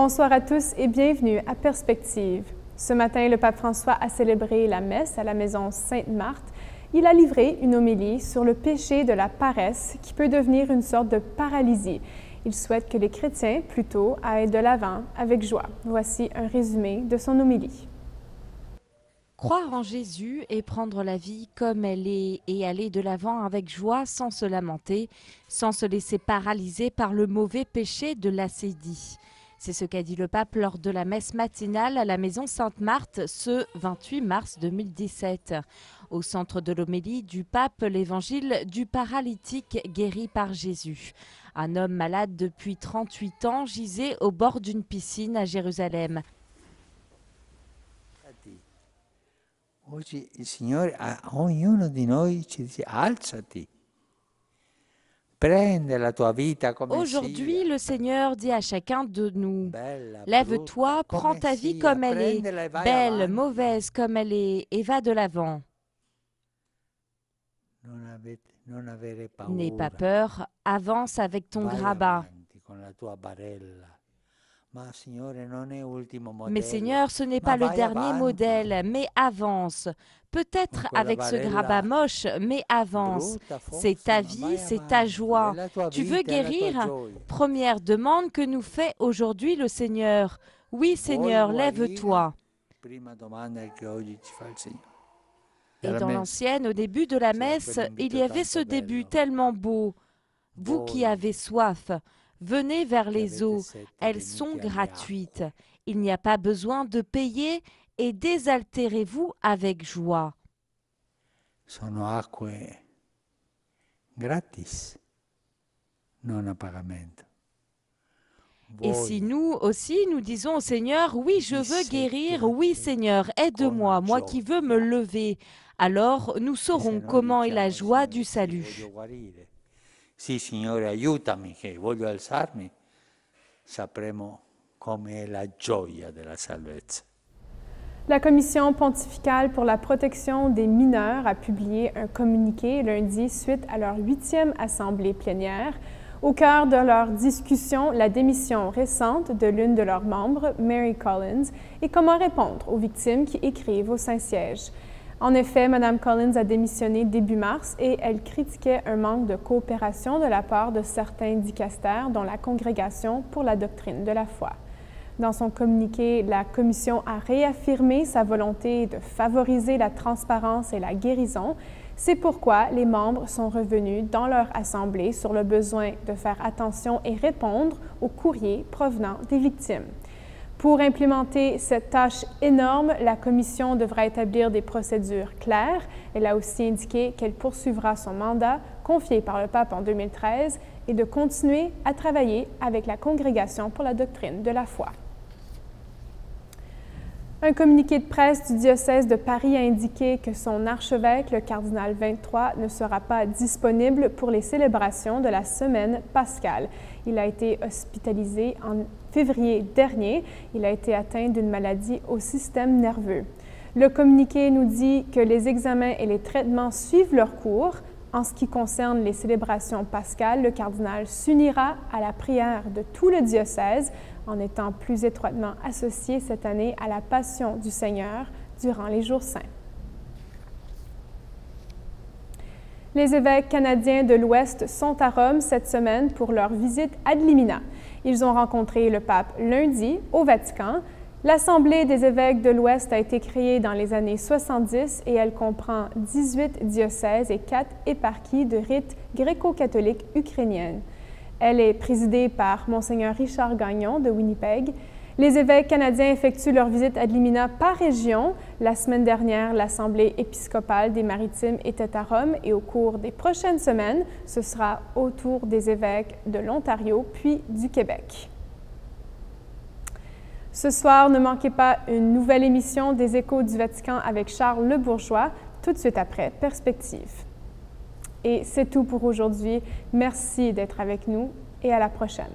Bonsoir à tous et bienvenue à Perspective. Ce matin, le pape François a célébré la messe à la maison Sainte-Marthe. Il a livré une homélie sur le péché de la paresse qui peut devenir une sorte de paralysie. Il souhaite que les chrétiens, plutôt, aillent de l'avant avec joie. Voici un résumé de son homélie. Croire en Jésus et prendre la vie comme elle est et aller de l'avant avec joie sans se lamenter, sans se laisser paralyser par le mauvais péché de l'acédie. C'est ce qu'a dit le pape lors de la messe matinale à la maison Sainte-Marthe ce 28 mars 2017. Au centre de l'homélie du pape, l'évangile du paralytique guéri par Jésus. Un homme malade depuis 38 ans gisait au bord d'une piscine à Jérusalem. Oggi il Signore a ognuno di noi ci dice alzati, prende la tua vita come sia. Aujourd'hui, le Seigneur dit à chacun de nous, lève-toi, prends ta vie comme elle est, belle, mauvaise comme elle est, et va de l'avant. N'aie pas peur, avance avec ton grabat. Mais Seigneur, ce n'est pas le dernier modèle, mais avance. Peut-être avec ce grabat moche, mais avance. C'est ta vie, c'est ta joie. Tu veux guérir? Première demande que nous fait aujourd'hui le Seigneur. Oui, Seigneur, lève-toi. Et dans l'ancienne, au début de la messe, il y avait ce début tellement beau. Vous qui avez soif, venez vers les eaux, elles sont gratuites. Il n'y a pas besoin de payer et désaltérez-vous avec joie. Sono acque gratis, non a pagamento. Et si nous aussi, nous disons au Seigneur, oui, je veux guérir, oui Seigneur, aide-moi, moi qui veux me lever, alors nous saurons comment est la joie du salut. Sì, Signore, aiutami che voglio alzarmi, sapremo come è la gioia della salvezza. La Commission pontificale pour la protection des mineurs a publié un communiqué lundi suite à leur 8e assemblée plénière. Au cœur de leur discussion, la démission récente de l'une de leurs membres, Mary Collins, et comment répondre aux victimes qui écrivent au Saint-Siège. En effet, Mme Collins a démissionné début mars et elle critiquait un manque de coopération de la part de certains dicastères, dont la Congrégation pour la doctrine de la foi. Dans son communiqué, la Commission a réaffirmé sa volonté de favoriser la transparence et la guérison. C'est pourquoi les membres sont revenus dans leur assemblée sur le besoin de faire attention et répondre aux courriers provenant des victimes. Pour implémenter cette tâche énorme, la Commission devra établir des procédures claires. Elle a aussi indiqué qu'elle poursuivra son mandat confié par le pape en 2013 et de continuer à travailler avec la Congrégation pour la doctrine de la foi. Un communiqué de presse du diocèse de Paris a indiqué que son archevêque, le cardinal 23, ne sera pas disponible pour les célébrations de la semaine pascale. Il a été hospitalisé en février dernier. Il a été atteint d'une maladie au système nerveux. Le communiqué nous dit que les examens et les traitements suivent leur cours. En ce qui concerne les célébrations pascales, le cardinal s'unira à la prière de tout le diocèse en étant plus étroitement associé cette année à la Passion du Seigneur durant les jours saints. Les évêques canadiens de l'Ouest sont à Rome cette semaine pour leur visite ad limina. Ils ont rencontré le pape lundi au Vatican. L'Assemblée des évêques de l'Ouest a été créée dans les années 70 et elle comprend 18 diocèses et 4 éparchies de rite gréco-catholique ukrainienne. Elle est présidée par Monseigneur Richard Gagnon de Winnipeg. Les évêques canadiens effectuent leur visite ad limina par région. La semaine dernière, l'Assemblée épiscopale des Maritimes était à Rome et au cours des prochaines semaines, ce sera au tour des évêques de l'Ontario puis du Québec. Ce soir, ne manquez pas une nouvelle émission des Échos du Vatican avec Charles Le Bourgeois, tout de suite après Perspective. Et c'est tout pour aujourd'hui. Merci d'être avec nous et à la prochaine.